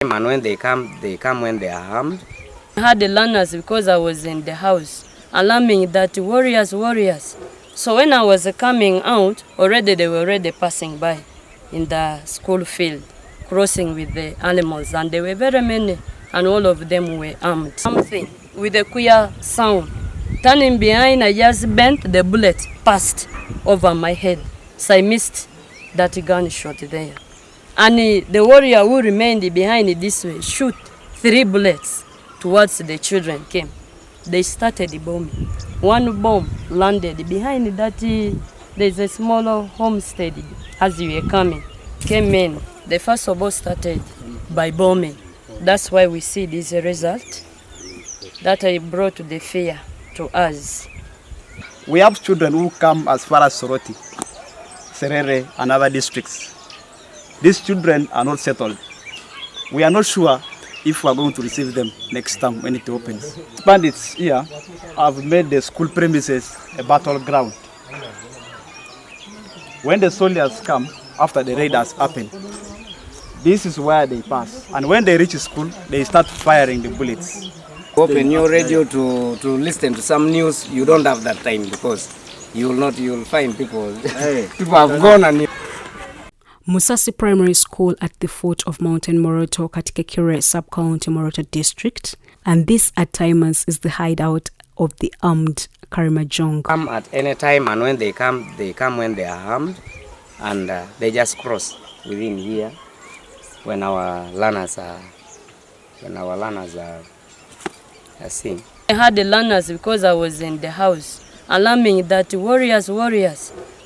And when they come when they are armed. I had the learners because I was in the house alarming that warriors. So when I was coming out, already they were already passing by in the school field, crossing with the animals, and there were very many, and all of them were armed. Something with a queer sound. Turning behind, I just bent, the bullet passed over my head. So I missed that gunshot there. And the warrior who remained behind this way shoot 3 bullets towards the children came. They started bombing. One bomb landed behind that. There's a smaller homestead as you were coming. Came in. They first of all started by bombing. That's why we see this result that I brought the fear to us. We have children who come as far as Soroti, Serere, and other districts. These children are not settled. We are not sure if we are going to receive them next time when it opens. Bandits here have made the school premises a battleground. When the soldiers come after the raid has happened, this is where they pass. And when they reach school, they start firing the bullets. Open your radio to listen to some news. You don't have that time because you'll find people. People have gone and. Musasi Primary School at the foot of Mountain Moroto, katika Kire Sub-County Moroto District, and this at times is the hideout of the armed Karamoja. Come at any time, and when they come when they are armed, and they just cross within here when our learners are seeing. I had the learners because I was in the house alarming that warriors.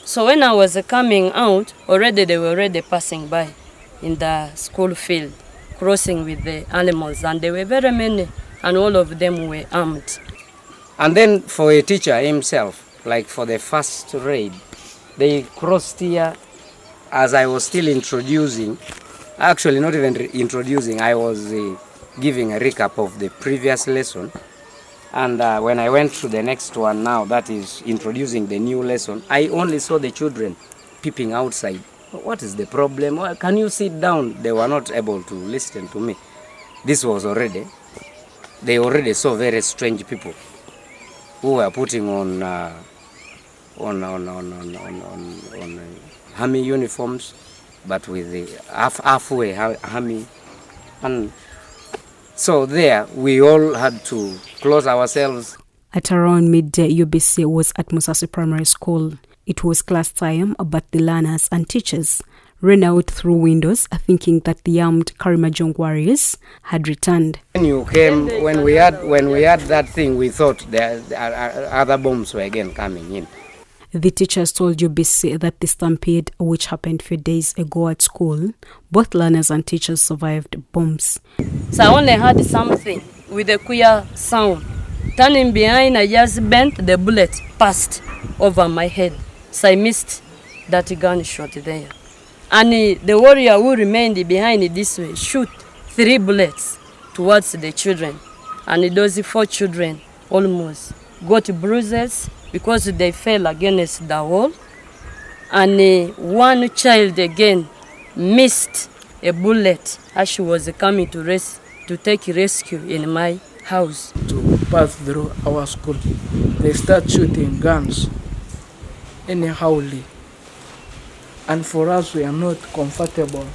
So when I was coming out, already they were already passing by in the school field, crossing with the animals, and there were very many, and all of them were armed. And then for a teacher himself, like for the first raid, they crossed here as I was still introducing, actually not even introducing, I was giving a recap of the previous lesson. And when I went to the next one now, that is introducing the new lesson, I only saw the children peeping outside. What is the problem? Well, can you sit down? They were not able to listen to me. This was they already saw very strange people who were putting on army uniforms, but with the halfway army. And so there, we all had to close ourselves. At around midday, UBC was at Musasi Primary School. It was class time, but the learners and teachers ran out through windows, thinking that the armed Karamoja warriors had returned. When you came, when we had that thing, we thought there other bombs were again coming in. The teachers told UBC that the stampede, which happened 4 days ago at school, both learners and teachers survived bombs. So I only heard something with a queer sound. Turning behind, I just bent, the bullet passed over my head. So I missed that gunshot there. And the warrior who remained behind this way shoot 3 bullets towards the children. And those 4 children almost got bruises because they fell against the wall. And one child again missed a bullet as she was coming to take rescue in my house. To pass through our school, they start shooting guns anyhowly. And for us, we are not comfortable.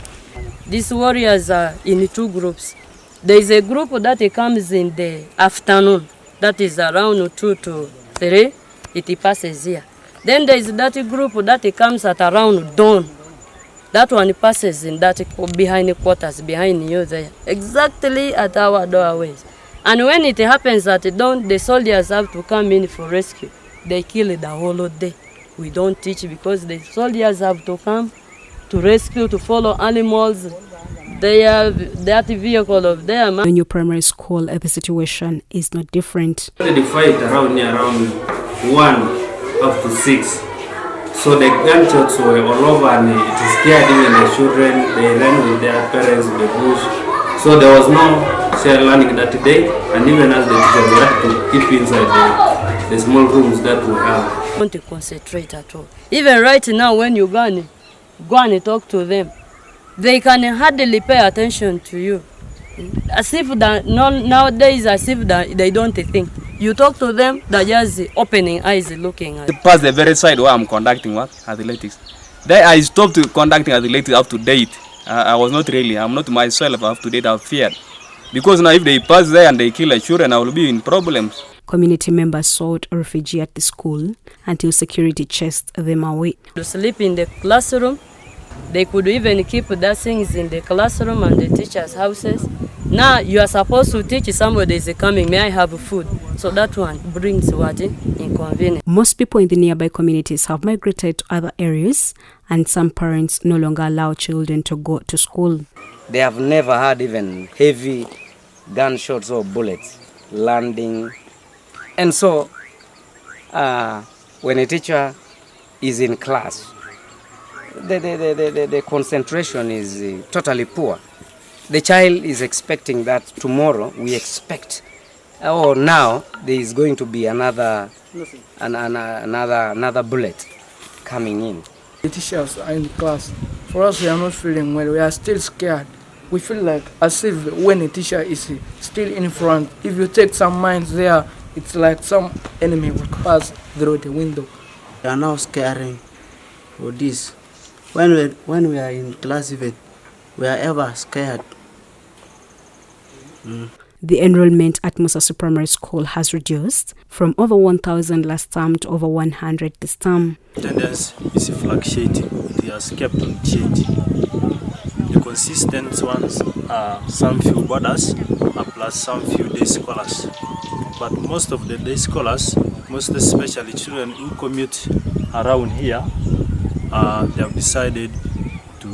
These warriors are in 2 groups. There is a group that comes in the afternoon, that is around 2 to 3. It passes here. Then there is that group that comes at around dawn. That one passes in that behind the quarters, behind you there, exactly at our doorways. And when it happens at dawn, the soldiers have to come in for rescue. They kill the whole day. We don't teach because the soldiers have to come to rescue, to follow animals. They have that vehicle of them. In your primary school, the situation is not different. The fight around 1 up to 6. So the gunshots were all over and it scared even the children. They ran with their parents in the bush. So there was no share learning that day, and even as the teachers we had to keep inside the small rooms that we have. Don't concentrate at all. Even right now when you go and talk to them, they can hardly pay attention to you. As if that nowadays, as if that they don't think. You talk to them, they're just opening eyes looking at. Past the very side where I'm conducting what? Athletics. Then I stopped conducting athletics up to date. I'm not myself up to date, I'm feared. Because now if they pass there and they kill a children, I will be in problems. Community members sought refuge at the school until security chased them away. To sleep in the classroom, they could even keep their things in the classroom and the teachers' houses. Now you are supposed to teach somebody is coming, may I have food? So that one brings what? Inconvenience. Most people in the nearby communities have migrated to other areas, and some parents no longer allow children to go to school. They have never had even heavy gunshots or bullets landing. And so when a teacher is in class, the concentration is totally poor. The child is expecting that tomorrow we expect, or now there is going to be another bullet coming in. The teachers are in class. For us, we are not feeling well. We are still scared. We feel like as if when a teacher is still in front, if you take some minds there, it's like some enemy will pass through the window. We are now scaring for this. When we are in class even, we are ever scared. The enrollment at Musasi Primary School has reduced from over 1,000 last term to over 100 this term. Attendance is fluctuating. It has kept on changing. The consistent ones are some few boarders plus some few day scholars. But most of the day scholars, most especially children who commute around here, they have decided to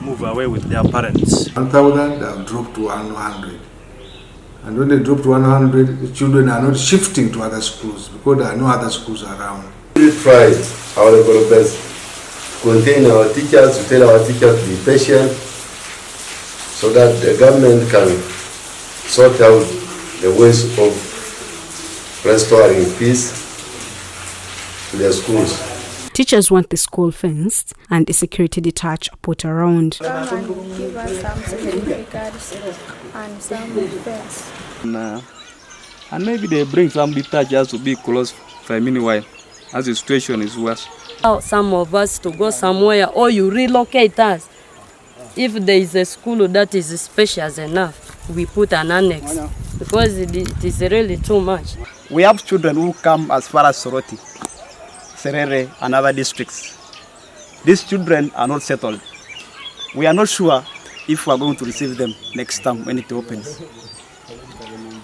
move away with their parents. 1,000 have dropped to 100. And when they drop to 100, the children are not shifting to other schools because there are no other schools around. We try our level best to contain our teachers, to tell our teachers to be patient so that the government can sort out the ways of restoring peace to their schools. Teachers want the school fenced and a security detach put around. Give us some security guards and some fence. And maybe they bring some detachers to be close for a meanwhile, as the situation is worse. Some of us to go somewhere, or you relocate us. If there is a school that is spacious enough, we put an annex, because it is really too much. We have children who come as far as Soroti, Serere, and other districts. These children are not settled. We are not sure if we are going to receive them next time when it opens.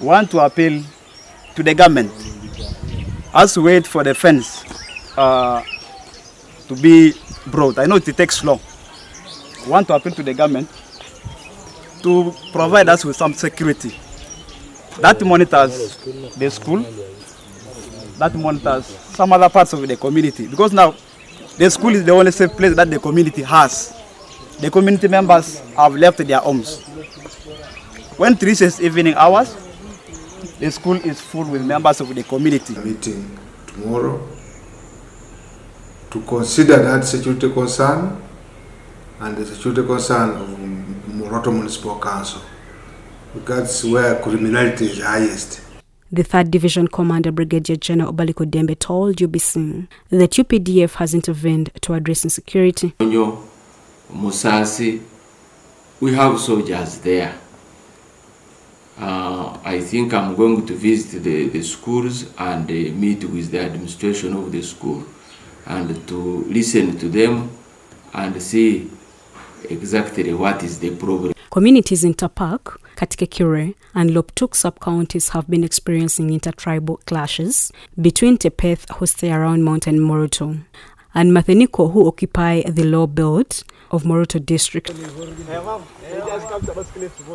We want to appeal to the government as we wait for the fence to be brought. I know it takes long. We want to appeal to the government to provide us with some security that monitors the school, that monitors some other parts of the community. Because now the school is the only safe place that the community has. The community members have left their homes. When it reaches evening hours, the school is full with members of the community. Meeting tomorrow to consider that security concern and the security concern of Moroto Municipal Council, because that's where criminality is highest. The 3rd Division Commander Brigadier General Obaliko Dembe told UBC that UPDF has intervened to address insecurity. Musasi, we have soldiers there. I think I'm going to visit the schools and meet with the administration of the school and to listen to them and see exactly what is the problem. Communities in Tapak, Katikekure and Loptuk sub-counties have been experiencing intertribal clashes between Tepeth, who stay around Mountain Moroto, and Matheniko, who occupy the low belt of Moroto district.